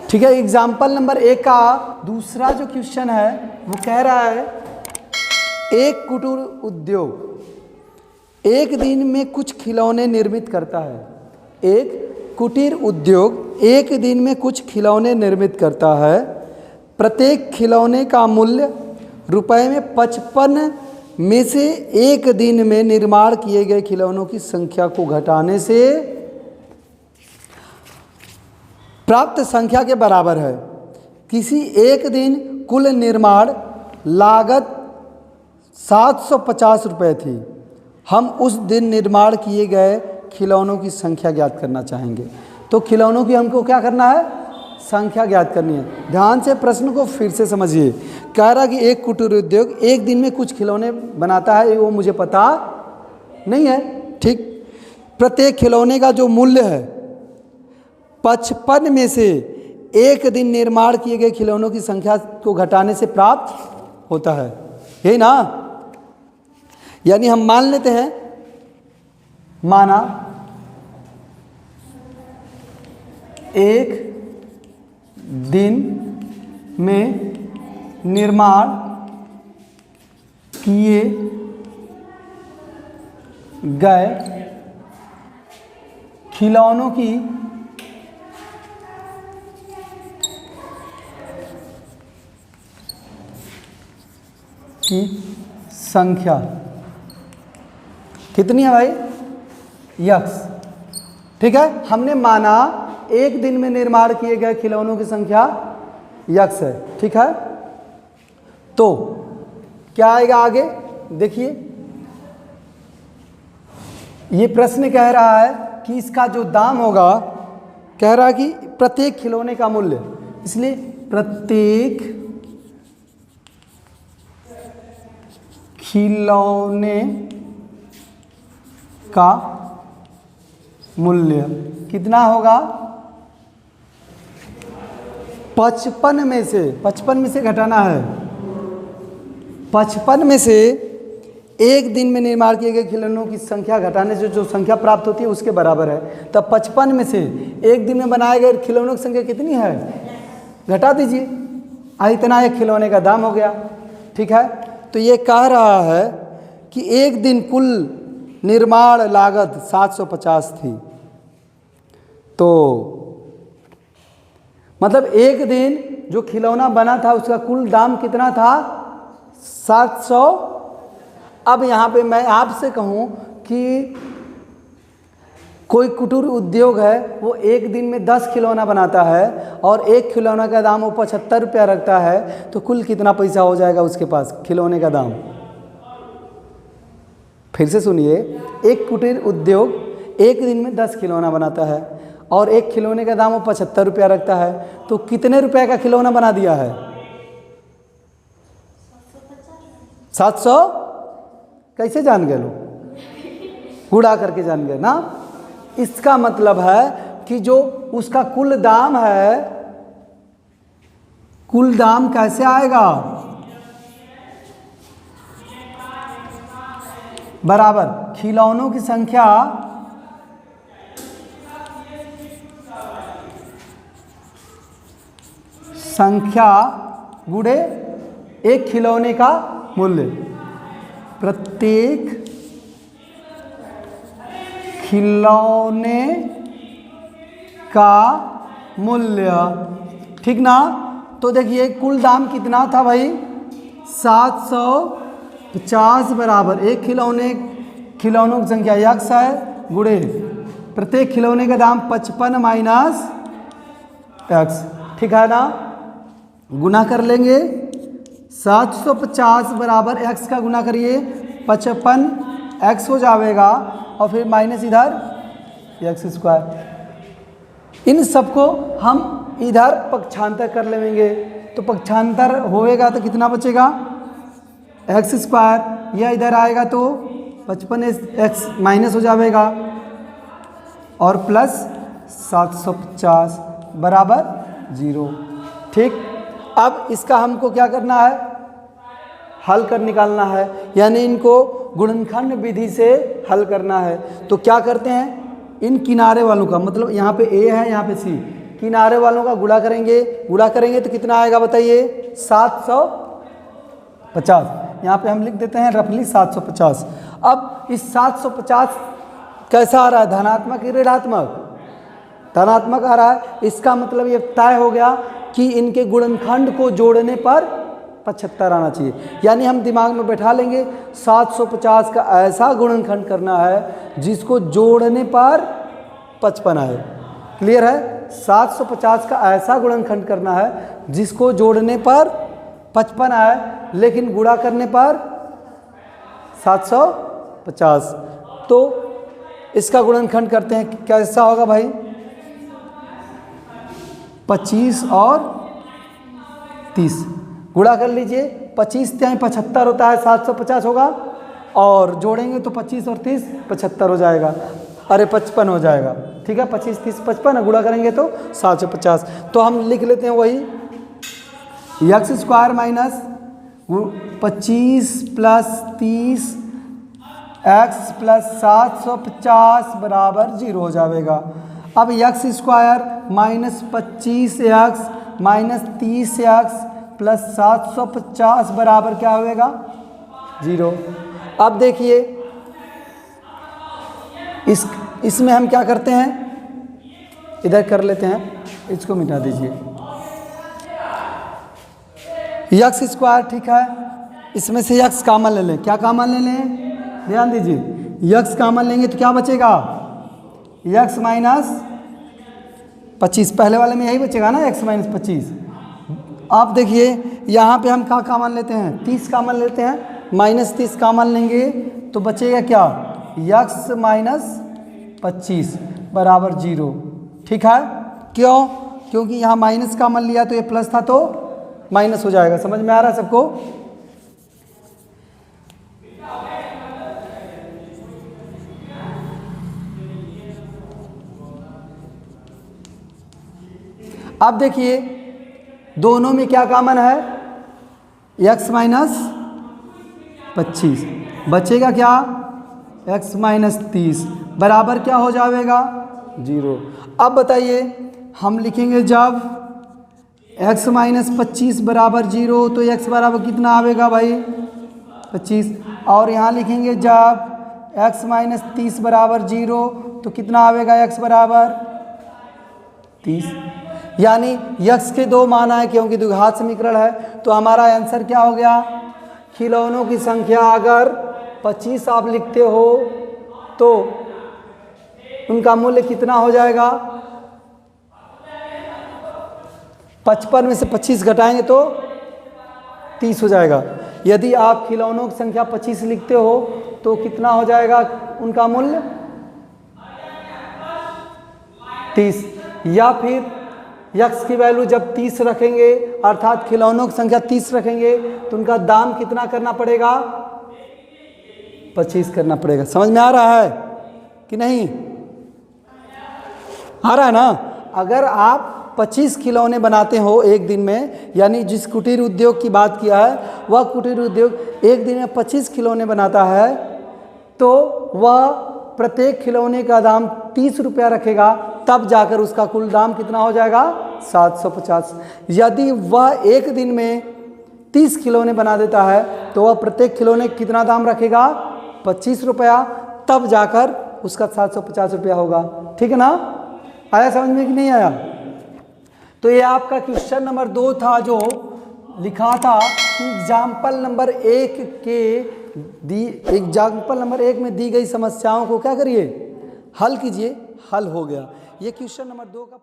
ठीक है। Example number 1 का दूसरा जो क्वेश्चन है वो कह रहा है एक कुटीर उद्योग एक दिन में कुछ खिलौने निर्मित करता है। एक कुटीर उद्योग एक दिन में कुछ खिलौने निर्मित करता है। प्रत्येक खिलौने का मूल्य रुपए में 55 में से एक दिन में निर्माण किए गए खिलौनों की संख्या को घटाने से प्राप्त संख्या के बराबर है। किसी एक दिन कुल निर्माण लागत 750 रुपये थी। हम उस दिन निर्माण किए गए खिलौनों की संख्या ज्ञात करना चाहेंगे। तो खिलौनों की हमको क्या करना है? संख्या ज्ञात करनी है। ध्यान से प्रश्न को फिर से समझिए। कह रहा कि एक कुटीर उद्योग एक दिन में कुछ खिलौने बनाता है, वो मुझे पता नहीं है। ठीक। प्रत्येक खिलौने का जो मूल्य है 55 में से एक दिन निर्माण किए गए खिलौनों की संख्या को घटाने से प्राप्त होता है, यही ना। यानी हम मान लेते हैं, माना एक दिन में निर्माण किए गए खिलौनों की संख्या कितनी है भाई? यक्स। ठीक है। हमने माना एक दिन में निर्माण किए गए खिलौनों की संख्या यक्स है। ठीक है। तो क्या आएगा आगे? देखिए, ये प्रश्न कह रहा है कि इसका जो दाम होगा, कह रहा है कि प्रत्येक खिलौने का मूल्य, इसलिए प्रत्येक खिलौने का मूल्य कितना होगा? 55 में से घटाना है। 55 में से एक दिन में निर्माण किए गए खिलौनों की संख्या घटाने से जो संख्या प्राप्त होती है उसके बराबर है। तब 55 में से एक दिन में बनाए गए खिलौनों की संख्या कितनी है? घटा दीजिए। इतना एक खिलौने का दाम हो गया। ठीक है। तो ये कह रहा है कि एक दिन कुल निर्माण लागत 750 थी। तो मतलब एक दिन जो खिलौना बना था उसका कुल दाम कितना था? 700। अब यहाँ पे मैं आपसे कहूँ कि कोई कुटीर उद्योग है, वो एक दिन में 10 खिलौना बनाता है और एक खिलौना का दाम वो 75 रुपया रखता है, तो कुल कितना पैसा हो जाएगा उसके पास खिलौने का दाम? फिर से सुनिए, एक कुटीर उद्योग एक दिन में 10 खिलौना बनाता है और एक खिलौने का दाम वो 75 रुपया रखता है, तो कितने रुपए का खिलौना बना दिया है? 700। कैसे जान गए लोग? गुणा करके जान गए ना। इसका मतलब है कि जो उसका कुल दाम है, कुल दाम कैसे आएगा? बराबर खिलौनों की संख्या गुणे एक खिलौने का मूल्य। प्रत्येक खिलौने का मूल्य। ठीक ना। तो देखिए कुल दाम कितना था भाई? 750 बराबर एक खिलौनों की संख्या यक्स है गुणे प्रत्येक खिलौने का दाम 55 माइनस एक्स। ठीक है ना। गुना कर लेंगे। 750 बराबर एक्स का गुना करिए 55 एक्स हो जाएगा और फिर माइनस इधर एक्स स्क्वायर। इन सबको हम इधर पक्षांतर कर लेंगे, तो पक्षांतर होएगा तो कितना बचेगा? X square. यह इधर आएगा तो 55 एक्स माइनस हो जाएगा और प्लस 750 बराबर 0। ठीक। अब इसका हमको क्या करना है? हल कर निकालना है, यानी इनको गुणनखंड विधि से हल करना है। तो क्या करते हैं? इन किनारे वालों का मतलब यहाँ पे ए है, यहाँ पे सी, किनारे वालों का गुणा करेंगे तो कितना आएगा बताइए, 750। यहाँ पे हम लिख देते हैं रफली 750। अब इस 750 कैसा आ रहा है, धनात्मक या ऋणात्मक? धनात्मक आ रहा है। इसका मतलब ये तय हो गया कि इनके गुणनखंड को जोड़ने पर 75 आना चाहिए। यानी हम दिमाग में बैठा लेंगे 750 का ऐसा गुणनखंड करना है जिसको जोड़ने पर 55 आए। क्लियर है? 750 का ऐसा गुणनखंड करना है जिसको जोड़ने पर 55 आए लेकिन गुणा करने पर 750। तो इसका गुणनखंड करते हैं, कैसा होगा भाई? 25 और 30 गुणा कर लीजिए। 25 तिहाई 75 होता है, 750 होगा और जोड़ेंगे तो 25 और 30 75 हो जाएगा, अरे 55 हो जाएगा। ठीक है, 25 30 55 गुणा करेंगे तो 750। तो हम लिख लेते हैं वही x square minus 25 plus 30 x plus 750 बराबर 0 हो जाएगा। अब x square minus 25 x minus 30 x plus 750 बराबर क्या होगा? 0। अब देखिए इसमें हम क्या करते हैं, इधर कर लेते हैं, इसको मिटा दीजिए। एक्स स्क्वायर ठीक है, इसमें से एक्स कॉमन ले लें। क्या कॉमन ले लें? ध्यान दीजिए, एक्स कॉमन लेंगे तो क्या बचेगा? X minus 25। पहले वाले में यही बचेगा ना, एक्स माइनस 25। आप देखिए यहाँ पे हम क्या कॉमन लेते हैं? 30 कॉमन लेते हैं, माइनस 30 कॉमन लेंगे तो बचेगा क्या? एक्स माइनस 25 बराबर 0। ठीक है, क्यों? क्योंकि यहाँ माइनस कॉमन लिया तो ये प्लस था तो माइनस हो जाएगा। समझ में आ रहा है सबको? अब देखिए दोनों में क्या कॉमन है? x माइनस 25 बचेगा क्या? x माइनस 30 बराबर क्या हो जाएगा? 0। अब बताइए हम लिखेंगे जब x माइनस 25 बराबर 0 तो x बराबर कितना आएगा भाई? 25। और यहाँ लिखेंगे जब x माइनस 30 बराबर 0 तो कितना आएगा? x बराबर 30। यानी x के दो मान आए क्योंकि द्विघात समीकरण है। तो हमारा आंसर क्या हो गया? खिलौनों की संख्या अगर 25 आप लिखते हो तो उनका मूल्य कितना हो जाएगा? 55 में से 25 घटाएंगे तो 30 हो जाएगा। यदि आप खिलौनों की संख्या 25 लिखते हो तो कितना हो जाएगा उनका मूल्य? 30। या फिर x की वैल्यू जब 30 रखेंगे अर्थात खिलौनों की संख्या 30 रखेंगे तो उनका दाम कितना करना पड़ेगा? 25 करना पड़ेगा। समझ में आ रहा है कि नहीं? आ रहा है ना? अगर आप 25 खिलौने बनाते हो एक दिन में, यानी जिस कुटीर उद्योग की बात किया है वह कुटीर उद्योग एक दिन में 25 खिलौने बनाता है तो वह प्रत्येक खिलौने का दाम 30 रुपया रखेगा, तब जाकर उसका कुल दाम कितना हो जाएगा? 750। यदि वह एक दिन में 30 खिलौने बना देता है तो वह प्रत्येक खिलौने कितना दाम रखेगा? 25 रुपया, तब जाकर उसका 750 रुपया होगा। ठीक है ना? आया समझ में कि नहीं आया? तो ये आपका क्वेश्चन नंबर 2 था जो लिखा था कि एग्जाम्पल नंबर 1 में दी गई समस्याओं को क्या करिए? हल कीजिए। हल हो गया। ये क्वेश्चन नंबर 2 का